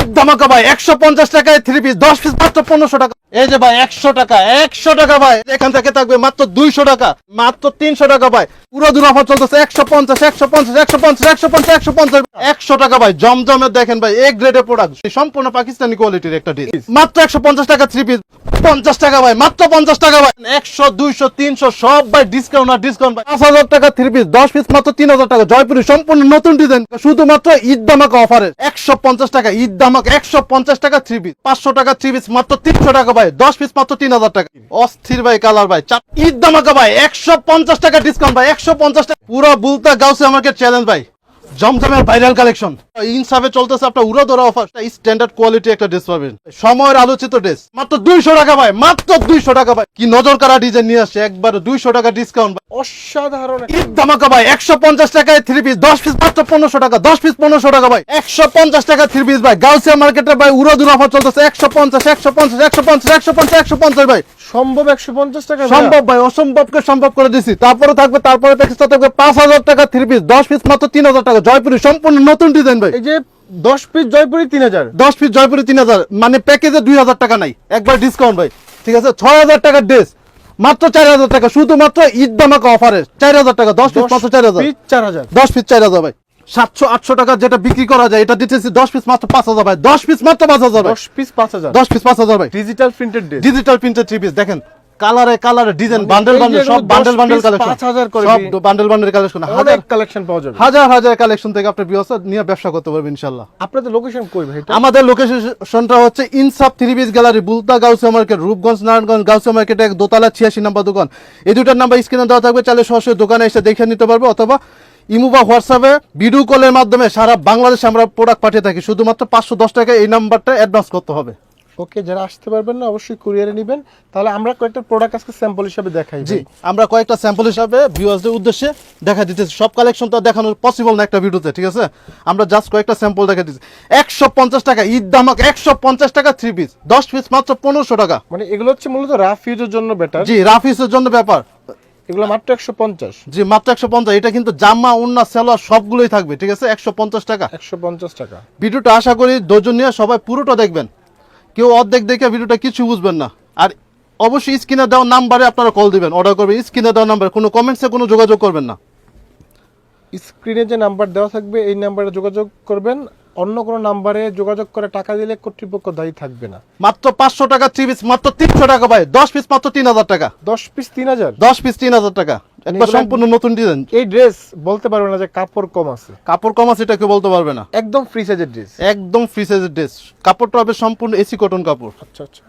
ঈদ ধামাকা ভাই 150 টাকায় 3 পিস 10 পিস মাত্র 1500 টাকা। এই যে ভাই 100 টাকা ভাই, এখান থেকে থাকবে মাত্র 200 টাকা, মাত্র 300 টাকা ভাই। পুরো দূর অফার চলতেছে 100 টাকা ভাই। জমজমের দেখেন ভাই, এ গ্রেডের প্রোডাক্ট, সম্পূর্ণ পাকিস্তানি কোয়ালিটির একটা ডিস, মাত্র 150 টাকা 3 পিস 50 টাকা ভাই, মাত্র 50 টাকা ভাই। 100 200 300 সব ভাই ডিসকাউন্ট আর ডিসকাউন্ট ভাই। 5000 টাকা 3 পিস 10 পিস মাত্র 3000 টাকা। জয়পুরি সম্পূর্ণ নতুন ডিজাইন, শুধুমাত্র ঈদ ধামাকা অফারে 150 টাকা ঈদ ধামাকা 150 টাকা 3 পিস। 500 টাকা 3 পিস মাত্র 300 টাকা ভাই, 10 পিস মাত্র 3000 টাকা। অস্থির ভাই কালার ভাই। ঈদ ধামাকা ভাই 150 টাকা ডিসকাউন্ট ভাই, 150 টাকা। পুরো বুলতা গাউসিয়া মার্কেট চ্যালেঞ্জ ভাই, জমজমের ভাইরাল কালেকশন। ইনসাফে চলতেছে আপনার উড়াধরা অফার, স্ট্যান্ডার্ড কোয়ালিটি একটা ড্রেস পাবেন, সময়ের আলোচিত ড্রেস, মাত্র 200 টাকা ভাই, মাত্র 200 টাকা ভাই। কি নজর কাড়া ডিজাইন নিয়ে আসছে, একবার 200 টাকা ডিসকাউন্ট ভাই, অসাধারণ। ঈদ ধামাকা ভাই 150 টাকায় 3 পিস 10 পিস মাত্র 1500 টাকা, 10 পিস 1500 টাকা ভাই। 150 টাকা 3 পিস ভাই, গাউসিয়া মার্কেটে ভাই উড়াধরা অফার চলতেছে 150 ভাই। সম্ভব 150 টাকা? সম্ভব ভাই, অসম্ভবকে সম্ভব করে দিছি। তারপরে থাকবে, তারপরে প্যাকেজটা থাকবে 5000 টাকা 3 পিস 10 পিস মাত্র 3000 টাকা। জয়পুরি সম্পূর্ণ নতুন ডিজাইন ভাই। এই যে 10 পিস জয়পুরি 3000, 10 পিস জয়পুরি 3000, মানে প্যাকেজে 2000 টাকা নাই, একবার ডিসকাউন্ট ভাই। ঠিক আছে, 6000 টাকার ড্রেস মাত্র 4000 টাকা, শুধুমাত্র ঈদ ধামাকা অফারে 4000 টাকা। 10 পিস মাত্র 4000, 10 পিস 4000 ভাই। 700-800 টাকা যেটা বিক্রি করা যায়, এটা দিতেছি 10 পিস মাত্র 5000 ভাই, 10 পিস মাত্র 5000 ভাই, 10 পিস 5000, 10 পিস 5000 ভাই। Digital printed dress, digital printed 3 piece দেখেন, কালারে কালারে ডিজাইন, বান্ডেল বান্ডেল সব বান্ডেল বান্ডেল কালেকশন, 5000 করে সব বান্ডেল বান্ডেল কালেকশন, অনেক কালেকশন পাওয়া যাবে। হাজার হাজার কালেকশন থেকে আপনি ব্যবসা নিয়ে ব্যবসা করতে পারবেন ইনশাআল্লাহ। আপনাদের লোকেশন কই ভাই এটা? আমাদের লোকেশনটা হচ্ছে ইনসাফ 3 piece gallery, বুলতা Gausia market, Rupganj Narayanganj Gausia মার্কেটে দোতলা 86 নম্বর দোকান। এই দুটার নাম্বার স্ক্রিনে দেওয়া থাকবে, চাইলে সরাসরি দোকানে এসে দেখে নিতে পারবে, অথবা ইমো বা হোয়াটসঅ্যাপে ভিডিও কলের মাধ্যমে সারা বাংলাদেশে আমরা প্রোডাক্ট পাঠিয়ে থাকি। শুধুমাত্র 510 টাকা এই নাম্বারটা অ্যাডভান্স করতে হবে। ওকে, যারা আসতে পারবেন না অবশ্যই কুরিয়ারে নেবেন। তাহলে আমরা কয়েকটা প্রোডাক্ট আজকে স্যাম্পল হিসেবে দেখাই। জি, আমরা কয়েকটা স্যাম্পল হিসাবে ভিউয়ারদের উদ্দেশ্যে দেখা দিতেছি। সব কালেকশন তো দেখানো পসিবল না একটা ভিডিওতে, ঠিক আছে? আমরা জাস্ট কয়েকটা স্যাম্পল দেখা দিচ্ছি। 150 টাকা ঈদ ধামাকা 150 টাকা 3 পিস 10 পিস মাত্র 1500 টাকা। মানে এগুলো হচ্ছে মূলত রাফ ইউজের জন্য বেটার। জি, রাফ ইউজের জন্য ব্যাপার। এগুলো মাত্র 150। জি, মাত্র 150। এটা কিন্তু জামা ওন্না সালোয়ার সবগুলোই থাকবে, ঠিক আছে? 150 টাকা। 150 টাকা। ভিডিওটা আশা করি ধৈর্য নিয়ে সবাই পুরোটা দেখবেন, কেউ অর্ধেক দেখে ভিডিওটা কিছু বুঝবেন না। আর অবশ্যই স্ক্রিনে দেওয়া নাম্বারে আপনারা কল দিবেন, অর্ডার করবেন স্ক্রিনে দেওয়া নাম্বার, কোনো কমেন্টসে কোনো যোগাযোগ করবেন না। স্ক্রিনে যে নাম্বার দেওয়া থাকবে এই নাম্বারে যোগাযোগ করবেন, অন্য কোনো নাম্বারে যোগাযোগ করে টাকা দিলে কর্তৃপক্ষ দায়ী থাকবে না। মাত্র 500 টাকা 3 পিস মাত্র 300 টাকা ভাই, 10 পিস মাত্র 3000 টাকা। 10 পিস 3000, 10 পিস 3000 টাকা, একবার সম্পূর্ণ নতুন ডিজাইন। এই ড্রেস বলতে পারবে না যে কাপড় কম আছে, কাপড় কম আছে এটা কেউ বলতে পারবে না, একদম ফ্রি সাইজের ড্রেস, একদম ফ্রি সাইজের ড্রেস। কাপড়টা হবে সম্পূর্ণ এসি কটন কাপড়। আচ্ছা আচ্ছা।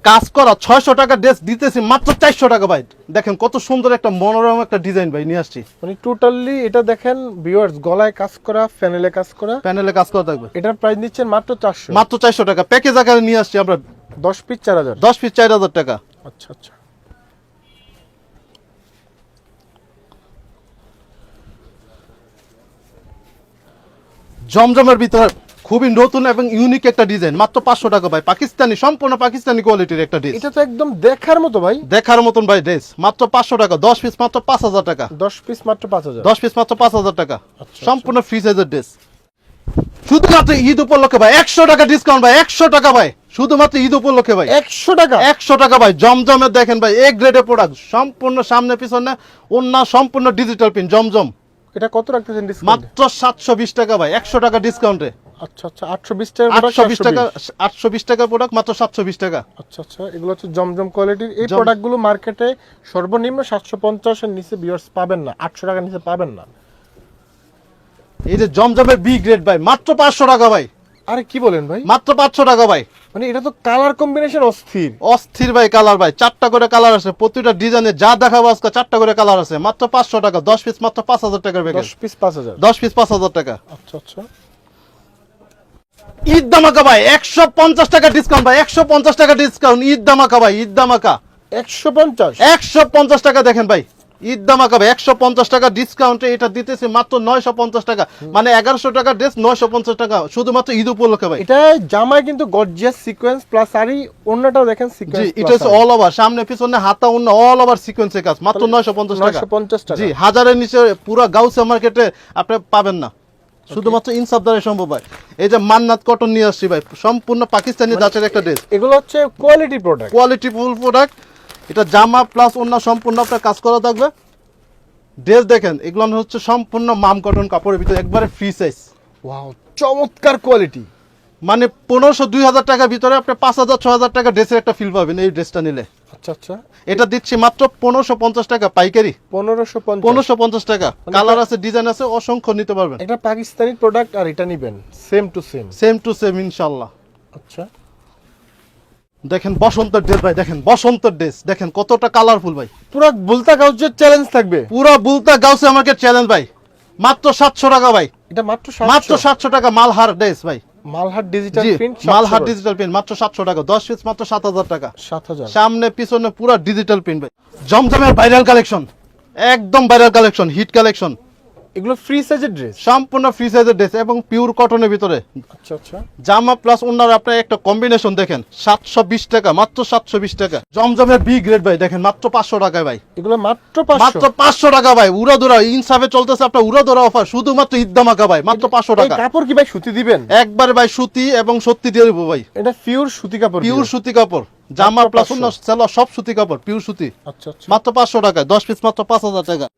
কাজ করা 600 টাকা ড্রেস দিতেছি মাত্র 400 টাকা ভাই। দেখেন কত সুন্দর একটা মনোরম একটা ডিজাইন ভাই নিয়ে আসছি। মানে টোটালি এটা দেখেন ভিউয়ার্স, গলায় কাজ করা, প্যানেলে কাজ করা, প্যানেলে কাজ করা থাকবে। এটার প্রাইস নিচ্ছেন মাত্র 400, মাত্র 400 টাকা। প্যাকেজ আকারে নিয়ে আসছি আমরা, 10 পিস 4000, 10 পিস 4000 টাকা। আচ্ছা আচ্ছা। জমজমের ভিতর খুবই নতুন এবং ইউনিক একটা ডিজাইন, মাত্র 500 টাকা ভাই। পাকিস্তানি, সম্পূর্ণ পাকিস্তানি কোয়ালিটির একটা ড্রেস, এটা তো একদম দেখার মতো ভাই, দেখার মতন ভাই ড্রেস, মাত্র 500 টাকা। 10 পিস মাত্র 5000 টাকা, 10 পিস মাত্র 5000, 10 পিস মাত্র 5000 টাকা। আচ্ছা। সম্পূর্ণ ফ্রি সাইজের ড্রেস, শুধুমাত্র ঈদ উপলক্ষে ভাই 100 টাকা ডিসকাউন্ট ভাই, 100 টাকা ভাই, শুধুমাত্র ঈদ উপলক্ষে ভাই 100 টাকা, 100 টাকা ভাই। জমজমের দেখেন ভাই, এ গ্রেডের প্রোডাক্ট, সম্পূর্ণ সামনে পিছনে ওন্না সম্পূর্ণ ডিজিটাল প্রিন্ট জমজম। এটা কত রাখতেছেন ডিসকাউন্ট? মাত্র 720 টাকা ভাই, 100 টাকা ডিসকাউন্টে। আচ্ছা আচ্ছা, 820 টাকা, 820 টাকা, 820 টাকা প্রোডাক্ট মাত্র 720 টাকা। আচ্ছা আচ্ছা। এগুলো হচ্ছে জমজম কোয়ালিটির। এই প্রোডাক্টগুলো মার্কেটে সর্বনিম্ন 750 এর নিচে ভিউয়ার্স পাবেন না, 800 টাকার নিচে পাবেন না। এই যে জমজমের বি গ্রেড ভাই, মাত্র 500 টাকা ভাই। আরে কি বলেন ভাই, মাত্র 500 টাকা ভাই। মানে এটা তো কালার কম্বিনেশন অস্থির, অস্থির ভাই কালার ভাই, 4টা করে কালার আছে, প্রতিটা ডিজাইনে যা দেখাবো আজকে 4টা করে কালার আছে। মাত্র 500 টাকা, 10 পিস মাত্র 5000 টাকার প্যাকেজ, 10 পিস 5000, 10 পিস 5000 টাকা। আচ্ছা আচ্ছা। ঈদ ধামাকা ভাই 150 টাকা ডিসকাউন্ট ভাই, 150 টাকা ডিসকাউন্ট, ঈদ ধামাকা ভাই, ঈদ ধামাকা 150, 150 টাকা। দেখেন ভাই ঈদ ধামাকা ভাই 150 টাকা ডিসকাউন্টে এটা দিতেছি মাত্র 950 টাকা, মানে 1100 টাকা ড্রেস 950 টাকা শুধুমাত্র ঈদ উপলক্ষে ভাই। এটা জামায় কিন্তু গর্জিয়াস সিকোয়েন্স প্লাস আরই অন্যটাও দেখেন জি সিকোয়েন্স এটা হচ্ছে অল ওভার, সামনে পিছনে হাতা ওন্না অল ওভার সিকোয়েন্সের কাজ, মাত্র 950 টাকা। 950 টাকা জি, হাজারের নিচে পুরো গাউসিয়া মার্কেটে আপনি পাবেন না, শুধুমাত্র ইনসাফ দ্বারা সম্ভব ভাই। এই যে মান্নাত কটন নিয়ে আসছি ভাই, সম্পূর্ণ পাকিস্তানি জাতের একটা ড্রেস, এগুলো হচ্ছে quality product. Quality full product. এটা জামা প্লাস ওন্না সম্পূর্ণ আপনার কাজ করা থাকবে। ড্রেস দেখেন, এগুলো হচ্ছে সম্পূর্ণ মাম কটন কাপড়ের ভিতরে একবারে ফ্রি সাইজ, ওয়াও চমৎকার কোয়ালিটি। মানে 1500-2000 টাকার ভিতরে আপনি 5000-6000 টাকা ড্রেসের একটা ফিল পাবেন এই ড্রেসটা নিলে। আচ্ছা আচ্ছা, এটা দিচ্ছি মাত্র 1550 টাকা পাইকারি, 1550। 1550 টাকা। কালার আছে, ডিজাইন আছে, অসংখ্য নিতে পারবেন। এটা পাকিস্তানি প্রোডাক্ট আর এটা নিবেন same to same. Same to same ইনশাআল্লাহ। আচ্ছা, দেখেন বসন্তের ড্রেস ভাই, দেখেন বসন্তের ড্রেস দেখেন কতটা কালারফুল ভাই, পুরো বুলতা গাউজের চ্যালেঞ্জ থাকবে। পুরো বুলতা গাউসিয়া মার্কেট চ্যালেঞ্জ ভাই, মাত্র 700 টাকা ভাই, এটা মাত্র মাত্র 700 টাকা মালহার ড্রেস ভাই। মালহার ডিজিটাল জি, প্রিন্ট, মালহার ডিজিটাল প্রিন্ট মাত্র 700 টাকা, 10 পিস মাত্র 7000 টাকা। 7000। সামনে পিছনে পুরো ডিজিটাল প্রিন্ট ভাই। জমজমের ভাইরাল কালেকশন, একদম ভাইরাল কালেকশন, হিট কালেকশন, এগুলো ফ্রি সাইজের ড্রেস, সম্পূর্ণ ফ্রি সাইজের ড্রেস এবং পিওর কটনের ভিতরে। আচ্ছা আচ্ছা, জামা প্লাস ওনার আপনার একটা কম্বিনেশন দেখেন, 720 টাকা, মাত্র 720 টাকা। জমজমের বি গ্রেড ভাই দেখেন মাত্র 500 টাকায় ভাই, এগুলো মাত্র মাত্র 500। 500 টাকা ভাই। উড়াদুরা ইনসাফে চলতেছে আপনার উড়াদুরা অফার, শুধুমাত্র ঈদ ধামাকা ভাই, মাত্র 500 এই টাকা। কাপড় কি ভাই সুতি দিবেন? একবারে ভাই সুতি এবং সত্যি দিয়ে দেবো ভাই, এটা পিওর সুতি কাপড়, পিওর সুতি কাপড়। জামা মাত্র প্লাস 500 ওনার সেলার সব সুতি কাপড়, পিওর সুতি, আচ্ছা আচ্ছা, মাত্র 500 টাকায়, 10 পিস মাত্র 5000 টাকা।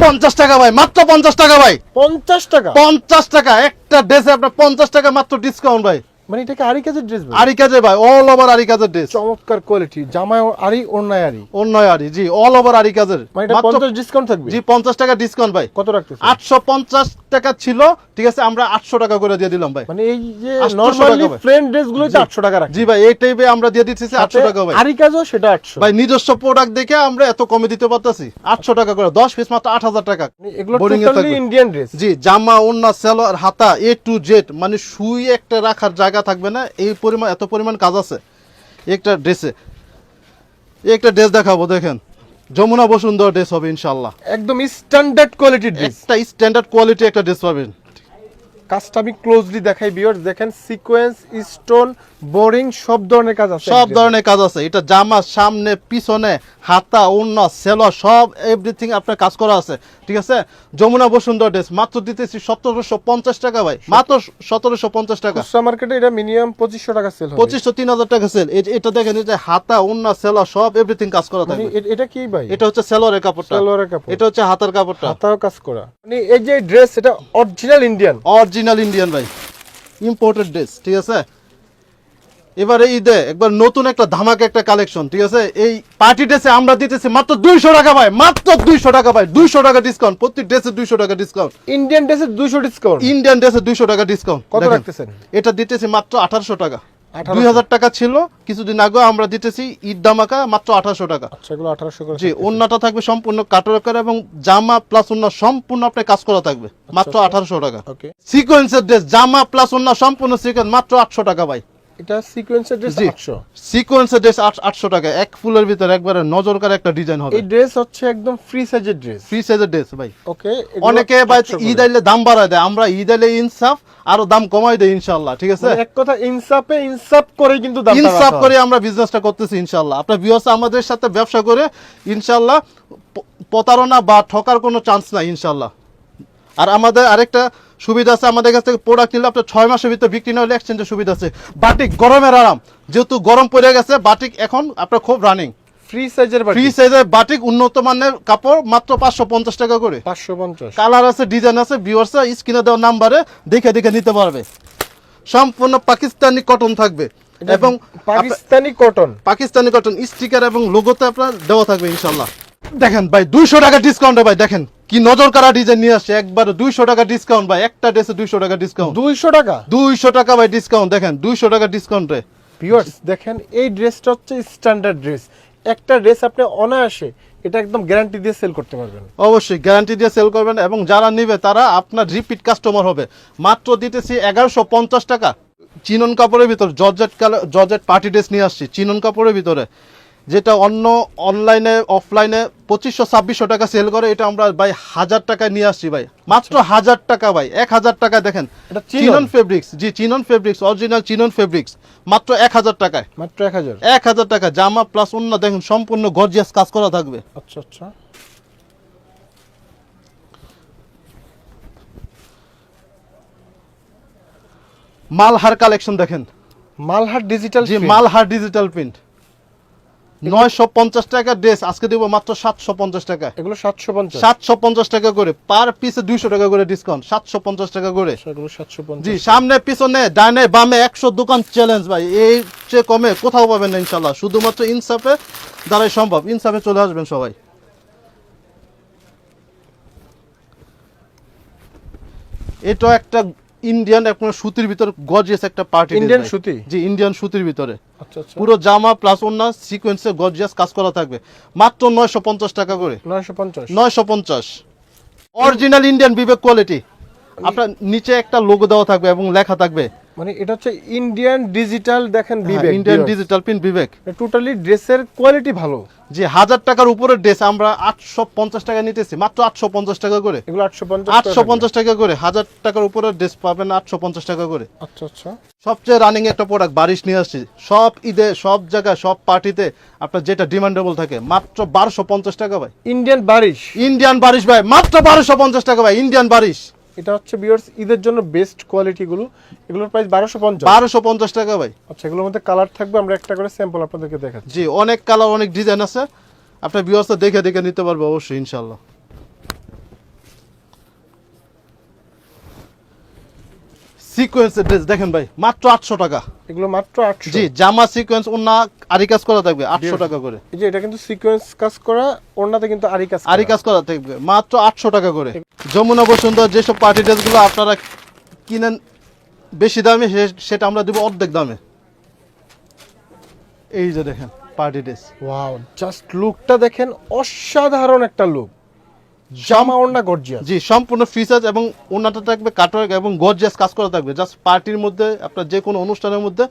50 টাকা ভাই, মাত্র 50 টাকা ভাই, 50 টাকা। 50 টাকা একটা ড্রেসে আপনার 50 টাকা মাত্র ডিসকাউন্ট ভাই। মানে এটাকে আরি কাজের ড্রেস ভাই? আরি কাজে ভাই, অল ওভার আরি কাজের ড্রেস, চমৎকার কোয়ালিটি, জামায় আরি ওড়নায় আরি, অন্যয় আরি, জি অল ওভার আরি কাজের। মানে এটা মাত্র 50 ডিসকাউন্ট থাকবে? জি 50 টাকা ডিসকাউন্ট ভাই। কত রাখতেছেন? 850 টাকা ছিল, ঠিক আছে আমরা 800 টাকা করে দিয়ে দিলাম ভাই। মানে এই যে 800 নরমালি টাকা ভাই। প্লেন ড্রেসগুলোতে 800 টাকা রাখি। জি ভাই, এই টাইপে আমরা দিয়ে দিতেছি 800 টাকা ভাই। আরি কাজও সেটা 800 ভাই নিজস্ব প্রোডাক্ট দেখে আমরা এত কমে দিতে পারতেছি, 800 টাকা করে, 10 পিস মাত্র 8000 টাকা। মানে এগুলো Boring এ টোটালি থাকবে। Indian dress. জি, জামা ওন্না সেলোয়ার হাতা এ টু জেড, মানে সুই একটা রাখার জায়গা থাকবে না, এই পরিমাণ এত পরিমাণ কাজ আছে একটা ড্রেসে। একটা ড্রেস দেখাবো দেখেন, যমুনা বসুন্ধরা ড্রেস হবে ইনশাআল্লাহ, একদম স্ট্যান্ডার্ড কোয়ালিটির ড্রেস। একটা স্ট্যান্ডার্ড কোয়ালিটি একটা ড্রেস পাবেন। কাজটা আমি ক্লোজলি দেখাই ভিউয়ার্স, দেখেন সিকোয়েন্স, স্টোন, বোরিং সব ধরনের কাজ আছে। সব ধরনের কাজ আছে, এটা জামা সামনে পিছনে হাতা ওন্না সেলোয়ার সব এভরিথিং আপনার কাজ করা আছে, ঠিক আছে। যমুনা বসুন্ধরা ড্রেস মাত্র দিতেছি 1750 টাকা ভাই, মাত্র 1750 টাকা। খুচরা মার্কেটে এটা মিনিমাম 2500 টাকা সেল হবে। 2500-3000 টাকা সেল। এটা দেখেন, এই যে হাতা ওন্না সেলোয়ার সব এভরিথিং কাজ করা মানে থাকবে। এটা কি ভাই? এটা হচ্ছে সেলোয়ারের কাপড়টা, সালোয়ারের কাপড়, এটা হচ্ছে হাতার কাপড়টা, হাতাও কাজ করা। মানে এই যে ড্রেস এটা অরিজিনাল ইন্ডিয়ান, অরিজিনাল ইন্ডিয়ান ভাই, ইম্পোর্টেড ড্রেস, ঠিক আছে। এবারে ঈদে একবার নতুন একটা ধামাকা একটা কালেকশন, ঠিক আছে। এই পার্টি ড্রেসে আমরা দিতেছি মাত্র 200 টাকা ভাই, মাত্র 200 টাকা ভাই, 200 টাকা ডিসকাউন্ট, প্রতি ড্রেসে 200 টাকা ডিসকাউন্ট। ইন্ডিয়ান ড্রেসে 200 ডিসকাউন্ট। ইন্ডিয়ান ড্রেসে 200 টাকা ডিসকাউন্ট। কত দেখেন, রাখতেছেন? এটা দিতেছি মাত্র 1800 টাকা, 1800 2000 টাকা ছিল কিছুদিন আগে, আমরা দিতেছি ঈদ ধামাকা মাত্র 1800 টাকা। আচ্ছা, এগুলো 1800 করে। জি, ওন্নাটা থাকবে সম্পূর্ণ কাটর করে এবং জামা প্লাস ওন্না সম্পূর্ণ আপনার কাজ করা থাকবে, মাত্র 1800 টাকা। ওকে, সিকোয়েন্সের ড্রেস জামা প্লাস ওন্না সম্পূর্ণ সিকোয়েন্স, মাত্র 800 টাকা ভাই। এটা সিকোয়েন্সের ড্রেস জি। 800। সিকোয়েন্সের ড্রেস 800 টাকা, এক ফুলের ভিতরে একবারে নজর কাড়া একটা ডিজাইন হবে। এই ড্রেস হচ্ছে একদম ফ্রি সাইজের ড্রেস। ফ্রি সাইজের ড্রেস ভাই। ওকে, অনেকে ভাই ঈদ আইলে দাম বাড়ায় দেয়, আমরা ঈদ আইলে ইনসাফ আরো দাম কমাই দেই ইনশাআল্লাহ, ঠিক আছে। এক কথা ইনসাফে ইনসাফ করে কিন্তু দামটা ইনসাফ রাখা করে হয়। আমরা বিজনেসটা করতেছি ইনশাআল্লাহ। আপনার ভিউয়ার্স আমাদের সাথে ব্যবসা করে ইনশাআল্লাহ প্রতারণা বা ঠকার কোনো চান্স নাই ইনশাআল্লাহ। আর আমাদের আরেকটা সুবিধা আছে, আমাদের কাছ থেকে প্রোডাক্ট নিলে আপনার 6 মাসের ভিতরে বিক্রি না হলে এক্সচেঞ্জের সুবিধা আছে। বাটিক গরমের আরাম, যেহেতু গরম পড়ে গেছে বাটিক এখন আপনার খুব রানিং। ফ্রি সাইজের ফ্রি সাইজের বাটিক উন্নত মানের কাপড়, মাত্র 550 টাকা করে। 550। কালার আছে, ডিজাইন আছে, ভিউয়ার্সরা স্ক্রিনে দেওয়া নাম্বারে দেখে দেখে নিতে পারবে। সম্পূর্ণ পাকিস্তানি কটন থাকবে এবং Pakistani cotton, Pakistani cotton sticker এবং লোগোতে আপনার দেওয়া থাকবে ইনশাআল্লাহ। দেখেন ভাই 200 টাকা ডিসকাউন্টে ভাই, দেখেন কি নজর কাড়া ডিজাইন নিয়ে আসছে, একবার 200 টাকা ডিসকাউন্ট ভাই, একটা ড্রেসে 200 টাকা ডিসকাউন্ট। 200 টাকা, 200 টাকা ভাই ডিসকাউন্ট, দেখেন 200 টাকা ডিসকাউন্টে। ভিউয়ার্স দেখেন এই ড্রেসটা হচ্ছে স্ট্যান্ডার্ড ড্রেস। একটা ড্রেস আপনি অনায়াসে এটা একদম গ্যারান্টি দিয়ে সেল করতে পারবেন। অবশ্যই গ্যারান্টি দিয়ে সেল করবেন এবং যারা নেবে তারা আপনার রিপিট কাস্টমার হবে। মাত্র দিতেছি 1150 টাকা। চিনন কাপড়ের ভিতরে জর্জেট পার্টি ড্রেস নিয়ে আসছি চিনন কাপড়ের ভিতরে, যেটা অন্য অনলাইনে অফলাইনে 2500-2600 টাকা সেল করে, এটা আমরা ভাই 1000 টাকায় নিয়ে আসছি ভাই, মাত্র 1000 টাকা ভাই, 1000 টাকা। দেখেন এটা চিনন ফেব্রিক্স, জি chinon fabrics, original chinon fabrics, মাত্র 1000 টাকায়, মাত্র 1000। 1000 টাকা। জামা প্লাস অন্য দেখেন সম্পূর্ণ গর্জিয়াস কাজ করা থাকবে। আচ্ছা আচ্ছা, মালহার কালেকশন দেখেন, মালহার ডিজিটাল, জি মালহার ডিজিটাল প্রিন্ট, 950 টাকা ড্রেস আজকে দেবো মাত্র 750 টাকা। এগুলো 750, 750 টাকা করে, পার পিসে 200 টাকা করে ডিসকাউন্ট, 750 টাকা করে। এগুলো 750। জি সামনে পিছনে ডানে বামে 100 দোকান চ্যালেঞ্জ ভাই, এই চেয়ে কমে কোথাও পাবেন না ইনশাল্লাহ, শুধুমাত্র ইনসাফে দ্বারাই সম্ভব। ইনসাফে চলে আসবেন সবাই। এটা একটা ইন্ডিয়ান আপনার সুতির ভিতর গর্জিয়াস একটা পার্টি, ইন্ডিয়ান সুতি, জি ইন্ডিয়ান সুতির ভিতরে। আচ্ছা আচ্ছা, পুরো জামা প্লাস অন্য সিকোয়েন্সে গর্জিয়াস কাজ করা থাকবে, মাত্র 950 টাকা করে। 950, 950 অরিজিনাল ইন্ডিয়ান বিবেক কোয়ালিটি। আপনার নিচে একটা লোগো দেওয়া থাকবে এবং লেখা থাকবে, মানে এটা হচ্ছে ইন্ডিয়ান ডিজিটাল, দেখেন বিবেক, ইন্ডিয়ান ডিজিটাল প্রিন্ট বিবেক। টোটালি ড্রেসের কোয়ালিটি ভালো। যে 1000 টাকার উপরের ড্রেস আমরা 850 টাকা নিতেছি, মাত্র 850 টাকা করে। এগুলো 850, 850 টাকা করে, 1000 টাকার উপরের ড্রেস পাবেন 850 টাকা করে। আচ্ছা আচ্ছা, সবচেয়ে রানিং একটা প্রোডাক্ট বারিশ নিয়ে আসছি, সব ঈদে সব জায়গায় সব পার্টিতে আপনার যেটা ডিমান্ডেবল থাকে, মাত্র 1250 টাকা ভাই। ইন্ডিয়ান বারিশ, ইন্ডিয়ান বারিশ ভাই, মাত্র 1250 টাকা ভাই, ইন্ডিয়ান বারিশ। এটা হচ্ছে ভিউয়ার্স ঈদের জন্য বেস্ট কোয়ালিটি গুলো, এগুলোর প্রাইস 1250। 1250 টাকা ভাই। আচ্ছা, এগুলোর মধ্যে কালার থাকবে, আমরা একটা করে স্যাম্পল আপনাদেরকে দেখাচ্ছি। জি অনেক কালার অনেক ডিজাইন আছে, আপনার ভিউয়ার্স দেখে দেখে নিতে পারবে অবশ্যই ইনশাআল্লাহ। সিকোয়েন্সের ড্রেস দেখেন ভাই, মাত্র 800 টাকা। এগুলো মাত্র 800। জি জামা সিকোয়েন্স ওন্না আরি কাজ করা থাকবে 800 টাকা করে। এই যে এটা কিন্তু সিকোয়েন্স কাজ করা, ওড়নাতে কিন্তু আরি কাজ আরি কাজ করা থাকবে মাত্র 800 টাকা করে। যমুনা বসুন্ধরা যেসব পার্টি ড্রেসগুলো আপনারা কিনেন বেশি দামে, সেটা আমরা দেব অর্ধেক দামে। এই যে দেখেন পার্টি ড্রেস, ওয়াও, জাস্ট লুকটা দেখেন, অসাধারণ একটা লুক। জামা ওড়না গর্জিয়াস, জি সম্পূর্ণ ফিচার্স এবং ওনাটা থাকবে কাটওয়ার্ক এবং গর্জিয়াস কাজ করা থাকবে। জাস্ট পার্টির মধ্যে আপনার যে কোনো অনুষ্ঠানের মধ্যে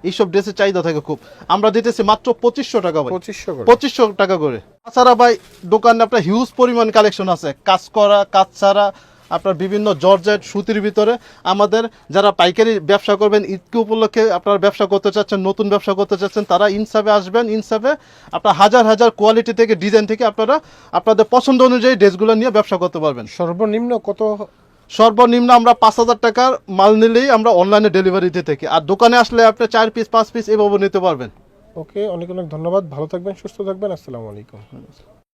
এইসব ড্রেসের চাহিদা থাকে খুব। আমরা দিতেছি মাত্র 2500 টাকা ভাই, 2500 করে। 2500 টাকা করে। তাছাড়া ভাই দোকানে আপনার হিউজ পরিমাণ কালেকশন আছে, কাজ করা কাজ ছাড়া আপনার বিভিন্ন জর্জেট সুতির ভিতরে। আমাদের যারা পাইকারি ব্যবসা করবেন, ঈদকে উপলক্ষে আপনারা ব্যবসা করতে চাচ্ছেন, নতুন ব্যবসা করতে চাচ্ছেন, তারা ইনসাফে আসবেন। ইনসাফে আপনার হাজার হাজার কোয়ালিটি থেকে ডিজাইন থেকে আপনারা আপনাদের পছন্দ অনুযায়ী ড্রেসগুলো নিয়ে ব্যবসা করতে পারবেন। সর্বনিম্ন কত? সর্বনিম্ন আমরা 5000 টাকার মাল নিলেই আমরা অনলাইনে ডেলিভারি দিয়ে থাকি, আর দোকানে আসলে আপনি 4 পিস 5 পিস এভাবে নিতে পারবেন। ওকে, অনেক অনেক ধন্যবাদ, ভালো থাকবেন, সুস্থ থাকবেন, আসসালামু আলাইকুম।